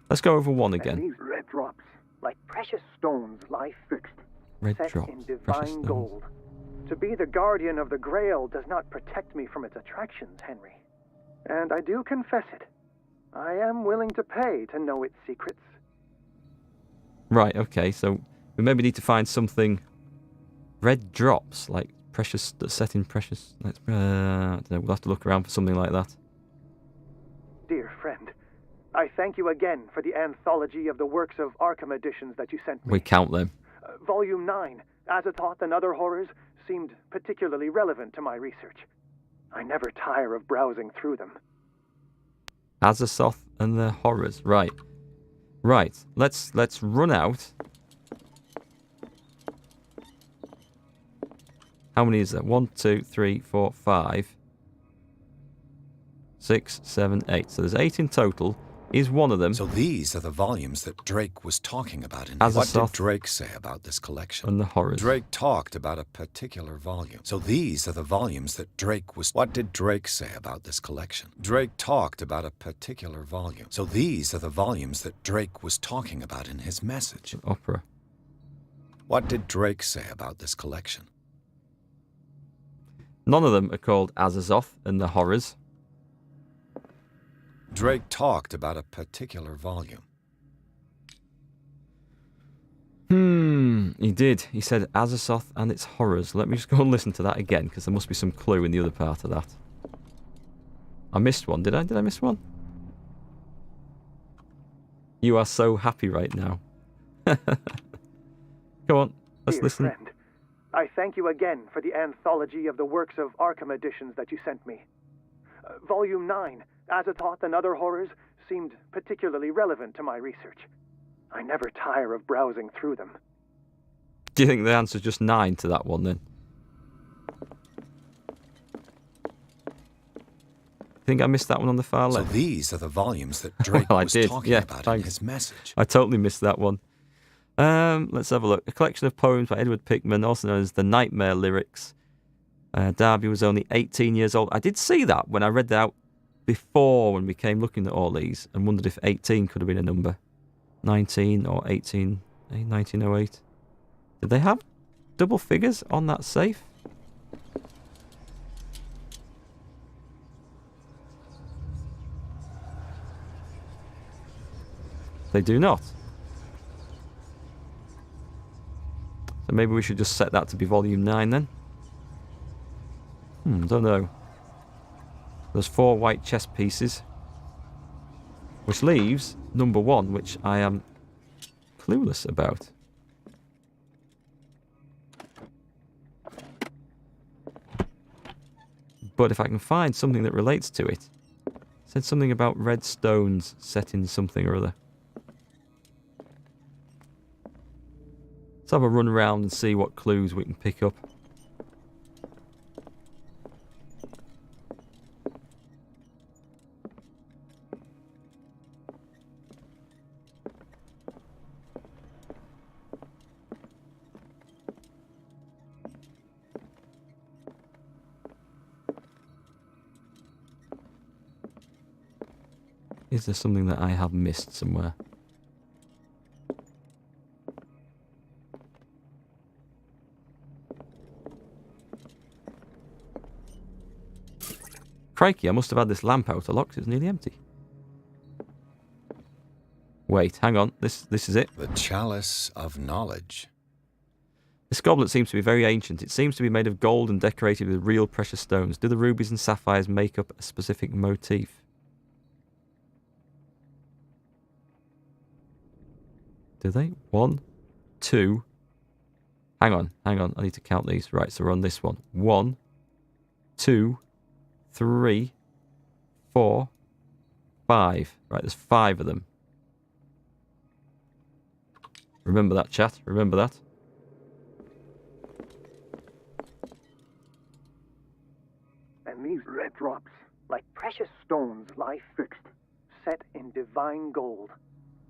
Let's go over one again. And these red drops, like precious stones, lie fixed, Red set drops, in precious divine stones. gold. To be the guardian of the Grail does not protect me from its attractions, Henry. And I do confess it. I am willing to pay to know its secrets. Right, okay, so we maybe need to find something. Red drops, like precious, set in precious. I don't know, we'll have to look around for something like that. Dear friend, I thank you again for the anthology of the works of Arkham editions that you sent me. We count them. Volume 9, Azathoth and Other Horrors, seemed particularly relevant to my research. I never tire of browsing through them. Azathoth and the Horrors, right. Right, let's run out. How many is there? 1, 2, 3, 4, 5, 6, 7, 8. So there's 8 in total. Is one of them. So these are the volumes that Drake was talking about in Azathoth What did Drake say about this collection? and the Horrors. Drake talked about a particular volume. So these are the volumes that Drake was... What did Drake say about this collection? Drake talked about a particular volume. So these are the volumes that Drake was talking about in his message. Opera. What did Drake say about this collection? None of them are called Azathoth and the Horrors. Drake talked about a particular volume. He did. He said Azathoth and its Horrors. Let me just go and listen to that again, because there must be some clue in the other part of that. I missed one, did I? Did I miss one? You are so happy right now. Go on, let's Dear listen. friend, I thank you again for the anthology of the works of Arkham editions that you sent me. Volume 9, Azathoth and Other Horrors, seemed particularly relevant to my research. I never tire of browsing through them. Do you think the answer's just 9 to that one then? Think I missed that one on the far So left? these are the volumes that Drake Well, I was did. talking Yeah, about in thanks. his message. I totally missed that one. Let's have a look. A collection of poems by Edward Pickman, also known as the Nightmare Lyrics. Darby was only 18 years old. I did see that when I read that out before, when we came looking at all these, and wondered if 18 could have been a number. 19 or 18, 1908. Did they have double figures on that safe? They do not. So maybe we should just set that to be volume 9 then. Don't know. There's 4 white chess pieces. Which leaves number 1, which I am clueless about. But if I can find something that relates to it. It said something about red stones set in something or other. Let's have a run around and see what clues we can pick up. Is there something that I have missed somewhere? Crikey, I must have had this lamp out of locked. It's nearly empty. Wait, hang on. This is it. The Chalice of Knowledge. This goblet seems to be very ancient. It seems to be made of gold and decorated with real precious stones. Do the rubies and sapphires make up a specific motif? Do they? 1, 2. Hang on. I need to count these. Right, so we're on this one. 1, 2, 3, 4, 5. Right, there's 5 of them. Remember that, chat. Remember that. And these red drops, like precious stones, lie fixed, set in divine gold.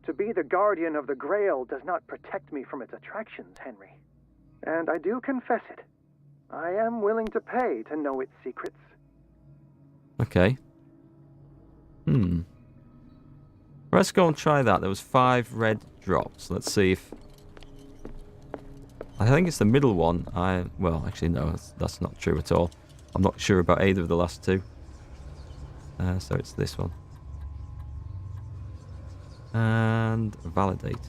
To be the guardian of the Grail does not protect me from its attractions, Henry. And I do confess it. I am willing to pay to know its secrets. Let's go and try that. There was 5 red drops. Let's see if... I think it's the middle one. Well, actually, no, that's not true at all. I'm not sure about either of the last 2. So it's this one. And validate.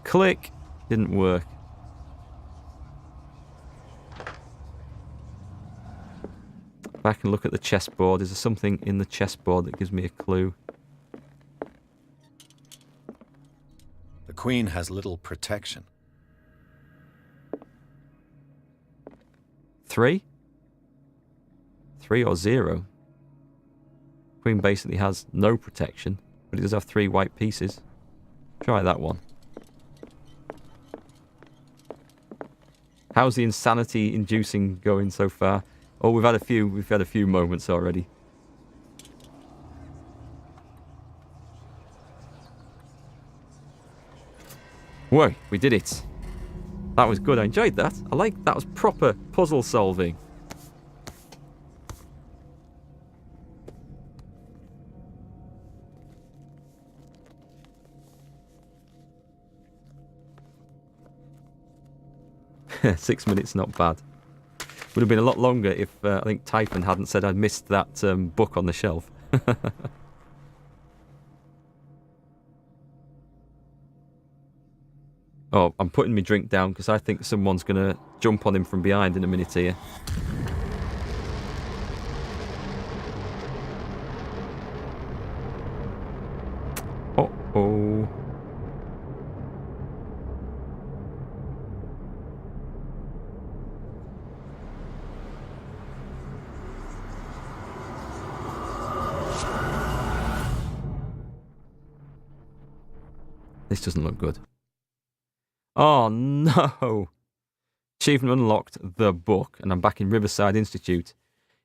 Click. Didn't work. Back and look at the chessboard. Is there something in the chessboard that gives me a clue? The Queen has little protection. 3? 3 or 0? Queen basically has no protection, but it does have 3 white pieces. Try that one. How's the insanity inducing going so far? Oh, we've had a few moments already. Whoa, we did it. That was good. I enjoyed that. That was proper puzzle solving. Six minutes, not bad. Would have been a lot longer if I think Typhon hadn't said I'd missed that book on the shelf. Oh, I'm putting my drink down because I think someone's going to jump on him from behind in a minute here. Uh-oh. This doesn't look good. Oh no! Achievement unlocked, the book, and I'm back in Riverside Institute.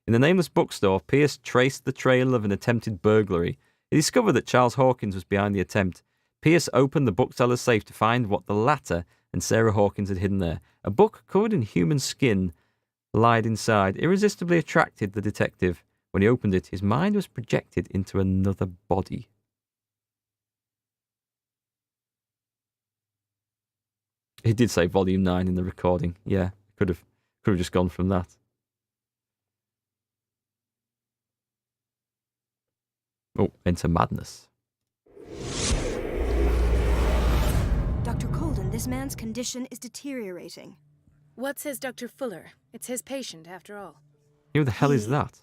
In the nameless bookstore, Pierce traced the trail of an attempted burglary. He discovered that Charles Hawkins was behind the attempt. Pierce opened the bookseller's safe to find what the latter and Sarah Hawkins had hidden there. A book covered in human skin lied inside. Irresistibly attracted the detective. When he opened it, his mind was projected into another body. He did say Volume 9 in the recording. Yeah, could have just gone from that. Oh, enter madness. Dr. Colden, this man's condition is deteriorating. What says Dr. Fuller? It's his patient, after all. Who the hell is that?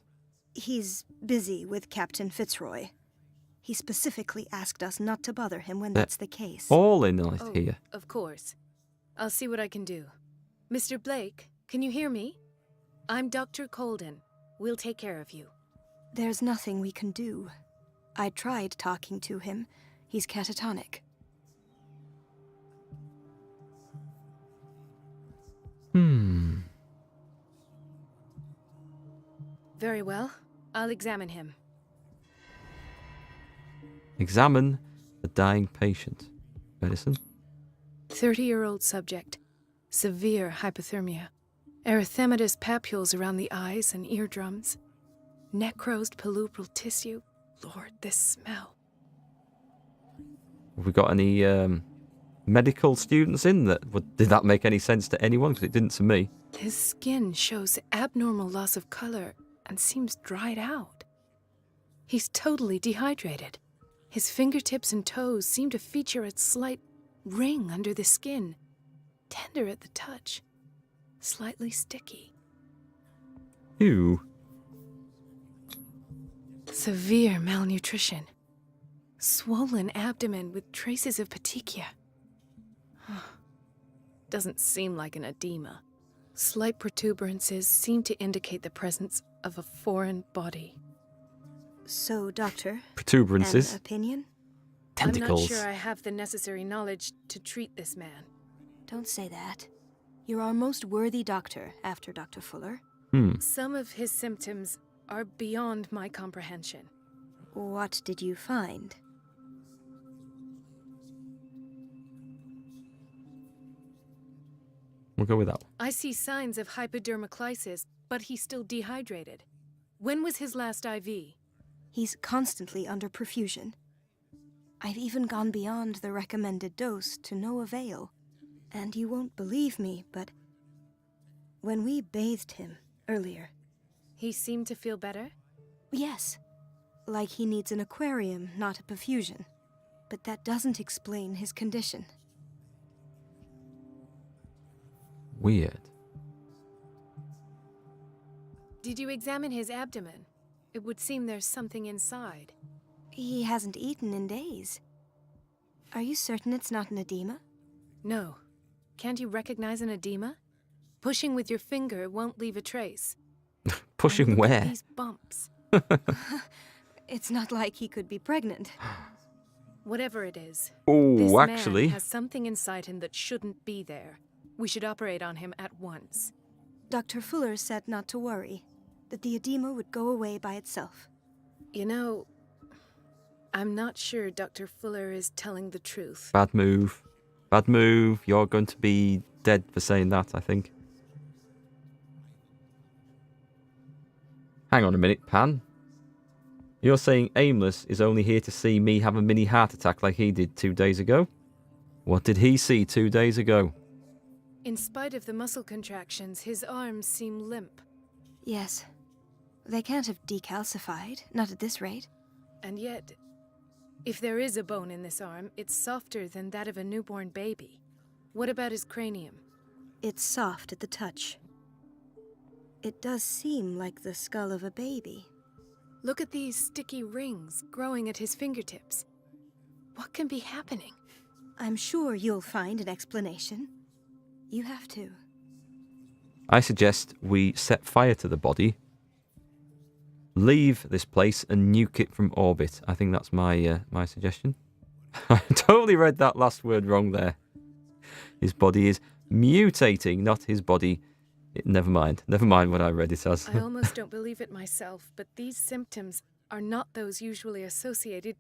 He's busy with Captain Fitzroy. He specifically asked us not to bother him when that's the case. All in it Oh, here. of course. I'll see what I can do. Mr. Blake, can you hear me? I'm Dr. Colden. We'll take care of you. There's nothing we can do. I tried talking to him. He's catatonic. Very well. I'll examine him. Examine the dying patient. Medicine? 30-year-old subject. Severe hypothermia. Erythematous papules around the eyes and eardrums. Necrosed palpebral tissue. Lord, this smell. Have we got any medical students in that? Did that make any sense to anyone? Because it didn't to me. His skin shows abnormal loss of color and seems dried out. He's totally dehydrated. His fingertips and toes seem to feature a slight ring under the skin. Tender at the touch. Slightly sticky. Ew. Severe malnutrition. Swollen abdomen with traces of petechia. Doesn't seem like an edema. Slight protuberances seem to indicate the presence of a foreign body. So, Doctor, Protuberances. an opinion? Tentacles. I'm not sure I have the necessary knowledge to treat this man. Don't say that. You're our most worthy doctor after Dr. Fuller. Some of his symptoms are beyond my comprehension. What did you find? We'll go with that. I see signs of hypodermoclysis, but he's still dehydrated. When was his last IV? He's constantly under perfusion. I've even gone beyond the recommended dose to no avail. And you won't believe me, but when we bathed him earlier... He seemed to feel better? Yes, like he needs an aquarium, not a perfusion. But that doesn't explain his condition. Weird. Did you examine his abdomen? It would seem there's something inside. He hasn't eaten in days. Are you certain it's not an edema? No. Can't you recognize an edema? Pushing with your finger won't leave a trace. Pushing And look at where? these bumps. It's not like he could be pregnant. Whatever it is, Oh, this actually. man has something inside him that shouldn't be there. We should operate on him at once. Dr. Fuller said not to worry, that the edema would go away by itself. You know, I'm not sure Dr. Fuller is telling the truth. Bad move. Bad move. You're going to be dead for saying that, I think. Hang on a minute, Pan. You're saying Aimless is only here to see me have a mini heart attack like he did 2 days ago? What did he see 2 days ago? In spite of the muscle contractions, his arms seem limp. Yes. They can't have decalcified, not at this rate. And yet, if there is a bone in this arm, it's softer than that of a newborn baby. What about his cranium? It's soft at the touch. It does seem like the skull of a baby. Look at these sticky rings growing at his fingertips. What can be happening? I'm sure you'll find an explanation. You have to. I suggest we set fire to the body, leave this place and nuke it from orbit. I think that's my my suggestion. I totally read that last word wrong there. His body is mutating, not his body. Never mind what I read it as. I almost don't believe it myself, but these symptoms are not those usually associated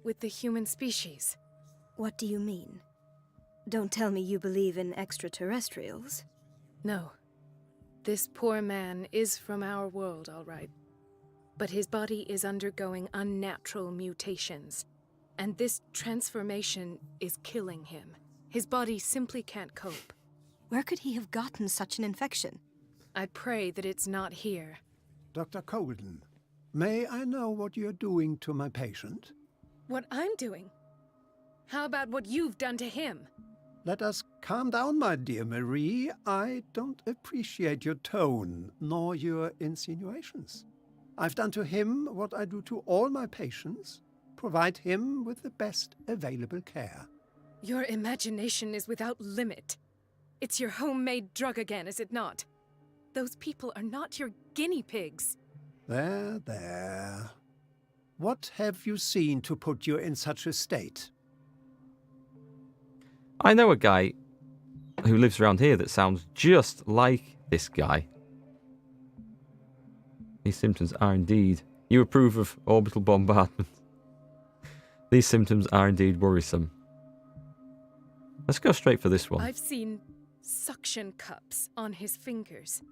with the human species. What do you mean? Don't tell me you believe in extraterrestrials. No. This poor man is from our world, all right. But his body is undergoing unnatural mutations. And this transformation is killing him. His body simply can't cope. Where could he have gotten such an infection? I pray that it's not here. Dr. Colden, may I know what you're doing to my patient? What I'm doing? How about what you've done to him? Let us calm down, my dear Marie. I don't appreciate your tone, nor your insinuations. I've done to him what I do to all my patients, provide him with the best available care. Your imagination is without limit. It's your homemade drug again, is it not? Those people are not your guinea pigs. There, there. What have you seen to put you in such a state? I know a guy who lives around here that sounds just like this guy. These symptoms are indeed... You approve of orbital bombardment. These symptoms are indeed worrisome. Let's go straight for this one. I've seen suction cups on his fingers,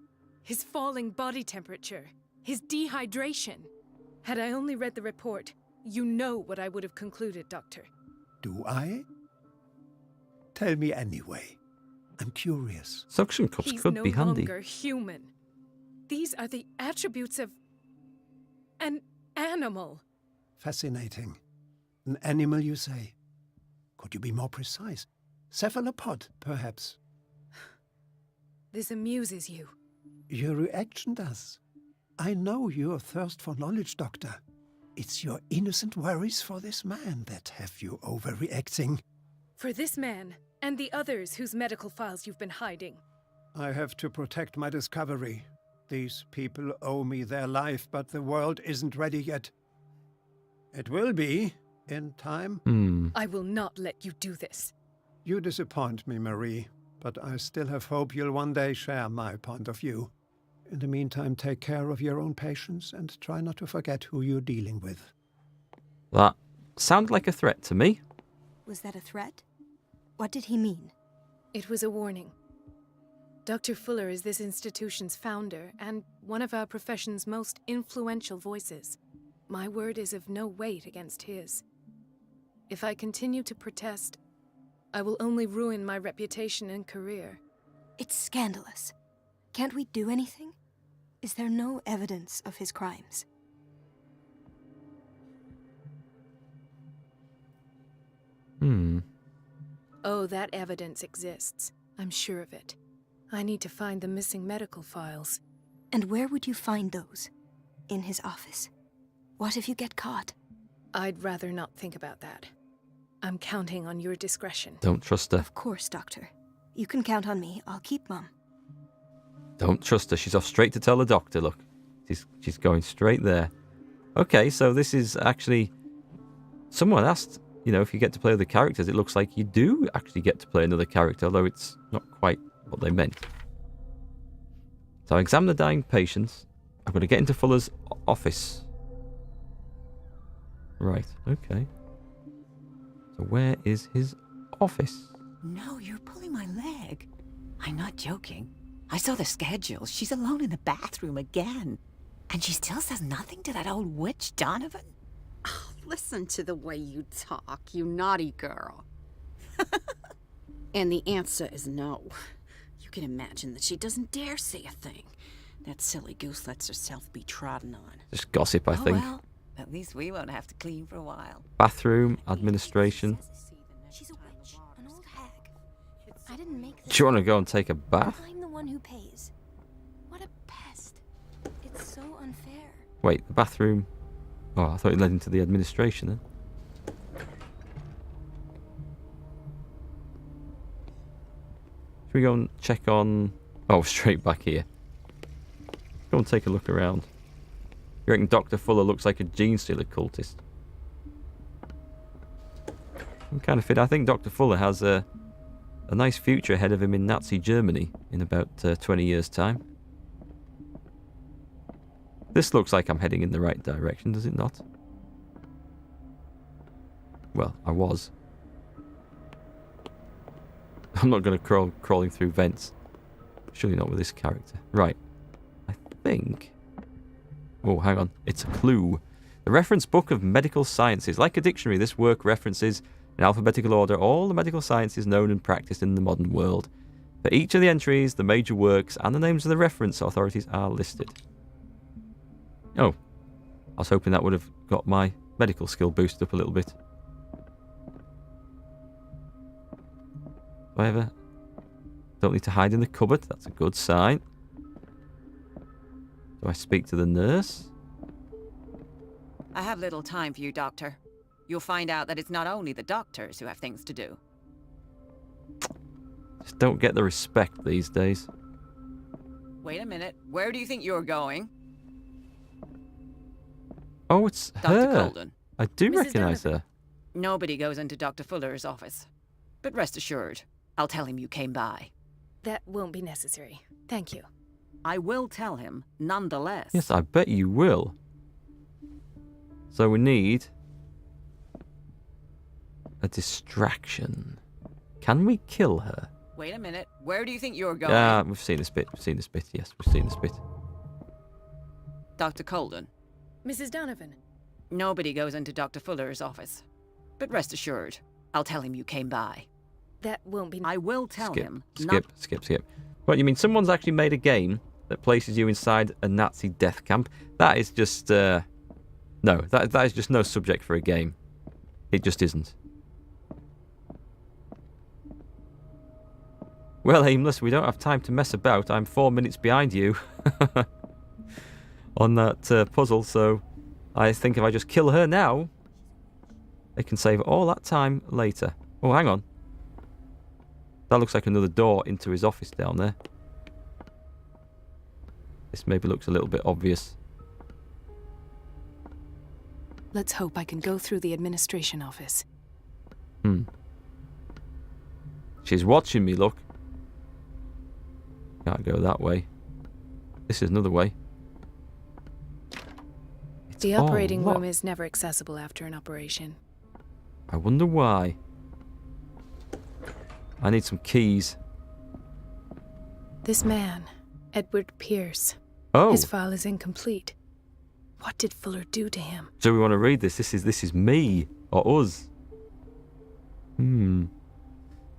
his falling body temperature, his dehydration. Had I only read the report, you know what I would have concluded, Doctor. Do I? Tell me anyway. I'm curious. Suction cups He's could no be handy. longer human. These are the attributes of an animal. Fascinating. An animal, you say? Could you be more precise? Cephalopod, perhaps? This amuses you. Your reaction does. I know your thirst for knowledge, Doctor. It's your innocent worries for this man that have you overreacting. For this man, and the others whose medical files you've been hiding. I have to protect my discovery. These people owe me their life, but the world isn't ready yet. It will be, in time. I will not let you do this. You disappoint me, Marie, but I still have hope you'll one day share my point of view. In the meantime, take care of your own patients and try not to forget who you're dealing with. That sounded like a threat to me. Was that a threat? What did he mean? It was a warning. Dr. Fuller is this institution's founder and one of our profession's most influential voices. my word is of no weight against his. If I continue to protest, I will only ruin my reputation and career. It's scandalous. Can't we do anything? Is there no evidence of his crimes? Oh, that evidence exists. I'm sure of it. I need to find the missing medical files. And where would you find those? In his office? What if you get caught? I'd rather not think about that. I'm counting on your discretion. Don't trust her. Of course, Doctor. You can count on me. I'll keep Mum. Don't trust her. She's off straight to tell the doctor. Look, she's going straight there. Okay, so this is actually... Someone asked, you know, if you get to play other characters, it looks like you do actually get to play another character, although it's not quite what they meant. So I examine the dying patients. I'm going to get into Fuller's office. Right, okay. So where is his office? No, you're pulling my leg. I'm not joking. I saw the schedule. She's alone in the bathroom again. And she still says nothing to that old witch, Donovan. Oh, listen to the way you talk, you naughty girl. And the answer is no. You can imagine that she doesn't dare say a thing. That silly goose lets herself be trodden on. Just gossip, I think. Well, at least we won't have to clean for a while. Bathroom, administration. She's a witch, an old hag. I didn't make this. Do you want to go and take a bath? I'm the one who pays. What a pest. It's so unfair. Wait, the bathroom... Oh, I thought it led into the administration then. Should we go and check on... Oh, straight back here. Go and take a look around. You reckon Dr. Fuller looks like a gene stealer cultist? I'm kind of fit. I think Dr. Fuller has a nice future ahead of him in Nazi Germany in about 20 years' time. This looks like I'm heading in the right direction, does it not? Well, I was. I'm not going to crawling through vents. Surely not with this character. Right. I think... Oh, hang on. It's a clue. The reference book of medical sciences. Like a dictionary, this work references, in alphabetical order, all the medical sciences known and practiced in the modern world. For each of the entries, the major works and the names of the reference authorities are listed. Oh. I was hoping that would have got my medical skill boosted up a little bit. However, don't need to hide in the cupboard. That's a good sign. Do I speak to the nurse? I have little time for you, Doctor. You'll find out that it's not only the doctors who have things to do. Just don't get the respect these days. Wait a minute. Where do you think you're going? Oh, it's Dr. her. Colden. I do Mrs. recognise Donovan. her. Nobody goes into Dr. Fuller's office. But rest assured, I'll tell him you came by. That won't be necessary. Thank you. I will tell him, nonetheless. Yes, I bet you will. So we need a distraction. Can we kill her? Wait a minute. Where do you think you're going? Yeah, we've seen this bit. We've seen this bit. Yes, we've seen this bit. Dr. Colden. Mrs. Donovan. Nobody goes into Dr. Fuller's office. But rest assured, I'll tell him you came by. That won't be... I will tell Skip, him. skip. What, you mean someone's actually made a game that places you inside a Nazi death camp? That is just, no, that is just no subject for a game. It just isn't. Well, Aimless, we don't have time to mess about. I'm 4 minutes behind you on that puzzle, so I think if I just kill her now, they can save all that time later. Oh, hang on. That looks like another door into his office down there. This maybe looks a little bit obvious. Let's hope I can go through the administration office. She's watching me, look. Can't go that way. This is another way. It's The all operating room locked. is never accessible after an operation. I wonder why. I need some keys. This man, Edward Pierce. Oh, His file is incomplete. What did Fuller do to him? So we want to read this. This is me or us. The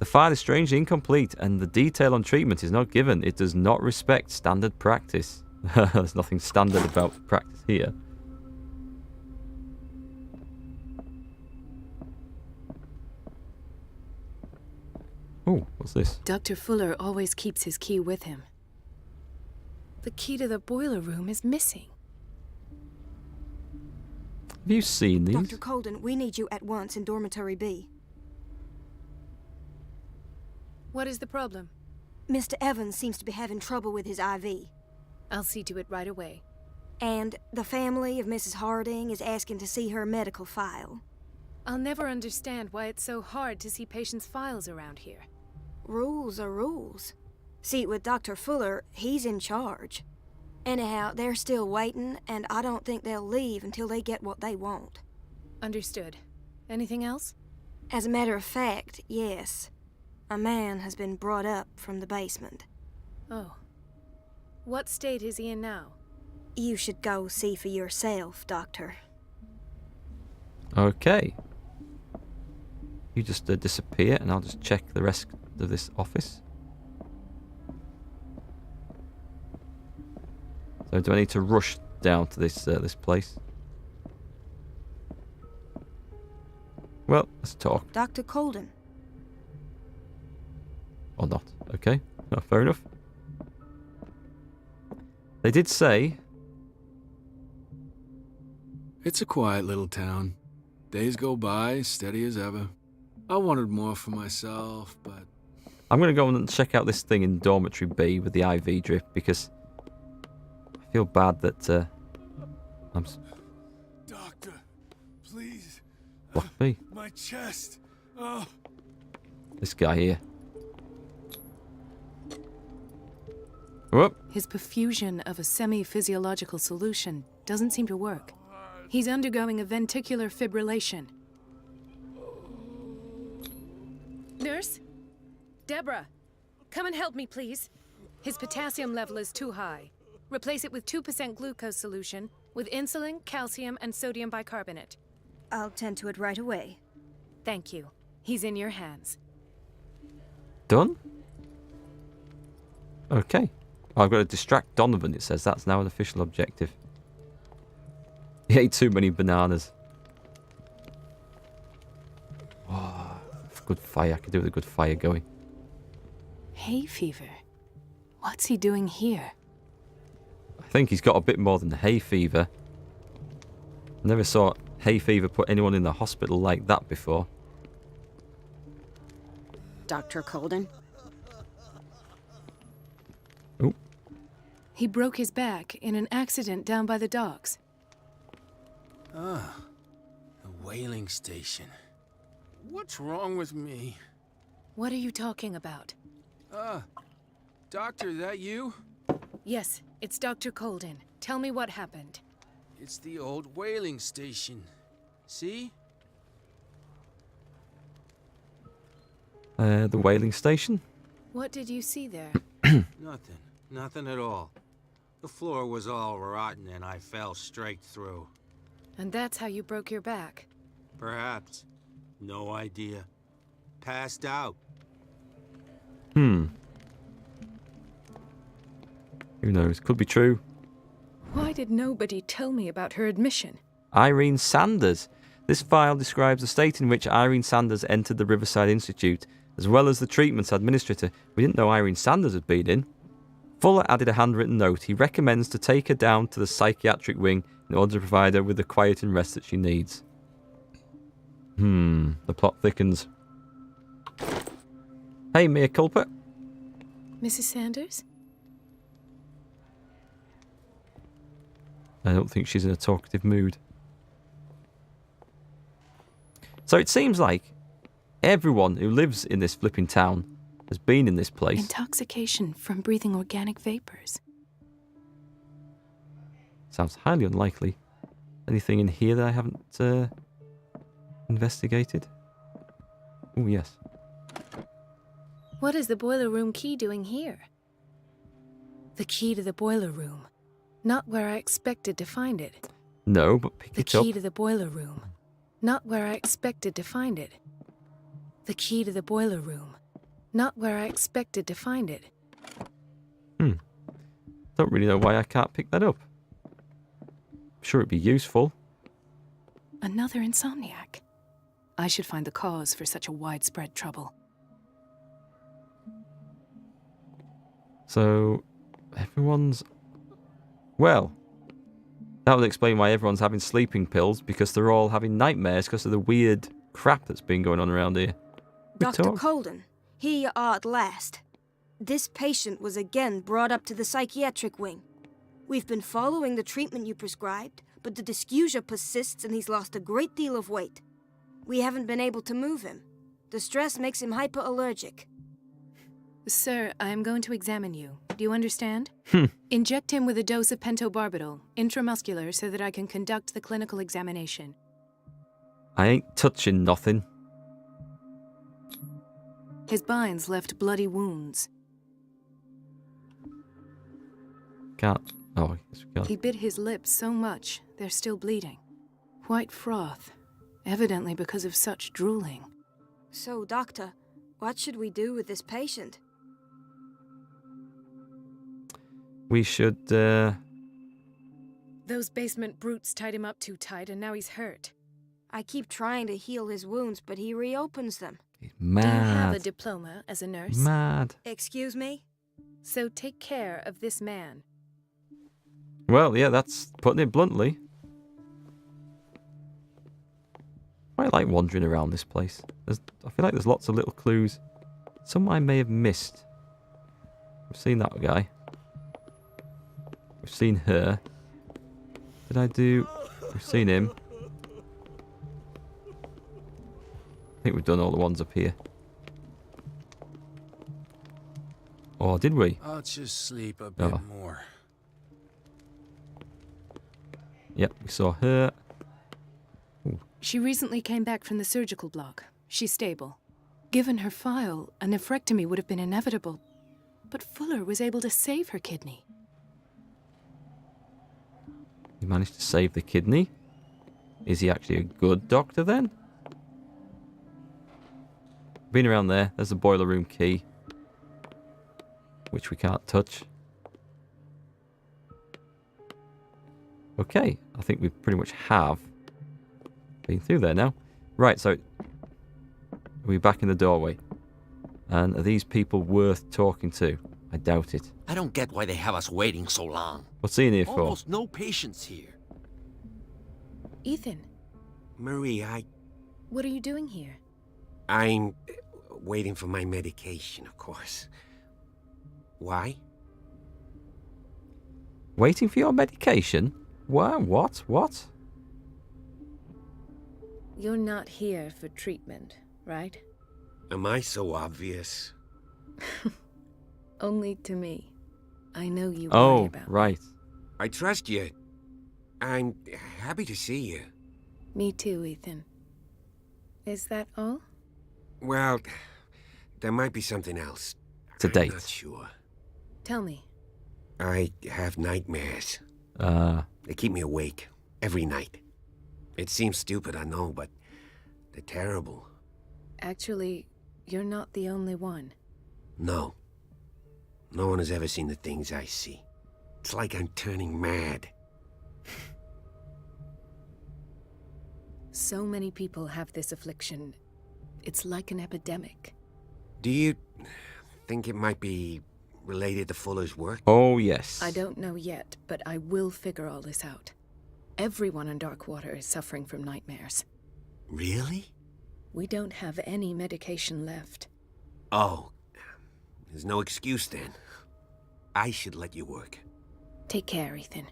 file is strangely incomplete, and the detail on treatment is not given. It does not respect standard practice. There's nothing standard about practice here. Oh, what's this? Dr. Fuller always keeps his key with him. The key to the boiler room is missing. Have you seen these? Dr. Colden, we need you at once in Dormitory B. What is the problem? Mr. Evans seems to be having trouble with his IV. I'll see to it right away. And the family of Mrs. Harding is asking to see her medical file. I'll never understand why it's so hard to see patients' files around here. Rules are rules. See, with Dr. Fuller, he's in charge. Anyhow, they're still waiting, and I don't think they'll leave until they get what they want. Understood. Anything else? As a matter of fact, yes. A man has been brought up from the basement. Oh. What state is he in now? You should go see for yourself, Doctor. Okay. You just disappear, and I'll just check the rest of this office. So do I need to rush down to this place? Well, let's talk. Dr. Colden. Or not. Okay. Oh, fair enough. They did say... It's a quiet little town. Days go by, steady as ever. I wanted more for myself, but... I'm going to go and check out this thing in Dormitory B with the IV drip, because I feel bad that Doctor, please. Block me. My chest. Oh. This guy here. Whoop. His perfusion of a semi-physiological solution doesn't seem to work. He's undergoing a ventricular fibrillation. Nurse? Deborah, come and help me, please. His potassium level is too high. Replace it with 2% glucose solution with insulin, calcium, and sodium bicarbonate. I'll tend to it right away. Thank you. He's in your hands. Done? Okay. I've got to distract Donovan, it says. That's now an official objective. He ate too many bananas. Oh, good fire. I could do with a good fire going. Hay fever? What's he doing here? I think he's got a bit more than hay fever. Never saw hay fever put anyone in the hospital like that before. Dr. Colden? Oh. He broke his back in an accident down by the docks. Ah, the whaling station. What's wrong with me? What are you talking about? Doctor, that you? Yes, it's Dr. Colden. Tell me what happened. It's the old whaling station. See? The whaling station? What did you see there? Nothing. Nothing at all. The floor was all rotten and I fell straight through. And that's how you broke your back. Perhaps. No idea. Passed out. Who knows? Could be true. Why did nobody tell me about her admission? Irene Sanders. This file describes the state in which Irene Sanders entered the Riverside Institute, as well as the treatments administrator. We didn't know Irene Sanders had been in. Fuller added a handwritten note. He recommends to take her down to the psychiatric wing in order to provide her with the quiet and rest that she needs. The plot thickens. Hey, mea culpa. Mrs. Sanders? I don't think she's in a talkative mood. So it seems like everyone who lives in this flipping town has been in this place. Intoxication from breathing organic vapors. Sounds highly unlikely. Anything in here that I haven't investigated? Oh, yes. What is the boiler room key doing here? The key to the boiler room. Not where I expected to find it. No, but pick The it up. key to the boiler room. Not where I expected to find it. The key to the boiler room. Not where I expected to find it. Don't really know why I can't pick that up. I'm sure it'd be useful. Another insomniac. I should find the cause for such a widespread trouble. So, everyone's... Well, that would explain why everyone's having sleeping pills, because they're all having nightmares because of the weird crap that's been going on around here. Dr. Colden, here you are at last. This patient was again brought up to the psychiatric wing. We've been following the treatment you prescribed, but the dysgeusia persists and he's lost a great deal of weight. We haven't been able to move him. The stress makes him hyperallergic. Sir, I am going to examine you. Do you understand? Inject him with a dose of pentobarbital, intramuscular, so that I can conduct the clinical examination. I ain't touching nothing. His binds left bloody wounds. Can't. Oh, I guess we can't. He bit his lips so much, they're still bleeding. White froth, evidently because of such drooling. So, Doctor, what should we do with this patient? We should, Those basement brutes tied him up too tight and now he's hurt. I keep trying to heal his wounds, but he reopens them. He's Do you have a mad. diploma as a nurse? Mad. Excuse me? So take care of this man. Well, yeah, that's putting it bluntly. I like wandering around this place. I feel like there's lots of little clues. Some I may have missed. We've seen that guy. We've seen her. Did I do... We've seen him. I think we've done all the ones up here. Or did we? I'll just sleep a bit Oh. more. Yep, we saw her. She recently came back from the surgical block. She's stable. Given her file, a nephrectomy would have been inevitable. But Fuller was able to save her kidney. He managed to save the kidney. Is he actually a good doctor then? Been around there. There's the boiler room key, which we can't touch. Okay, I think we pretty much have been through there now. Right, so we're back in the doorway. And are these people worth talking to? I doubt it. I don't get why they have us waiting so long. What's he in here for? Almost no patients here. Ethan, Marie, what are you doing here? I'm waiting for my medication, of course. Why? Waiting for your medication? What? What? You're not here for treatment, right? Am I so obvious? Only to me. I know you worry Oh, about right. I trust you. I'm happy to see you. me too, Ethan. Is that all? Well, there might be something else. To date. I'm not sure. Tell me. I have nightmares. They keep me awake every night. It seems stupid, I know, but they're terrible. Actually, you're not the only one. No. No one has ever seen the things I see. It's like I'm turning mad. So many people have this affliction. It's like an epidemic. Do you think it might be related to Fuller's work? Oh, yes. I don't know yet, but I will figure all this out. Everyone in Darkwater is suffering from nightmares. Really? We don't have any medication left. Oh, there's no excuse then. I should let you work. Take care, Ethan.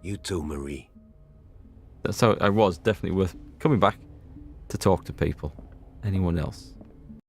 You too, Marie. That's how I was definitely worth coming back to talk to people. Anyone else?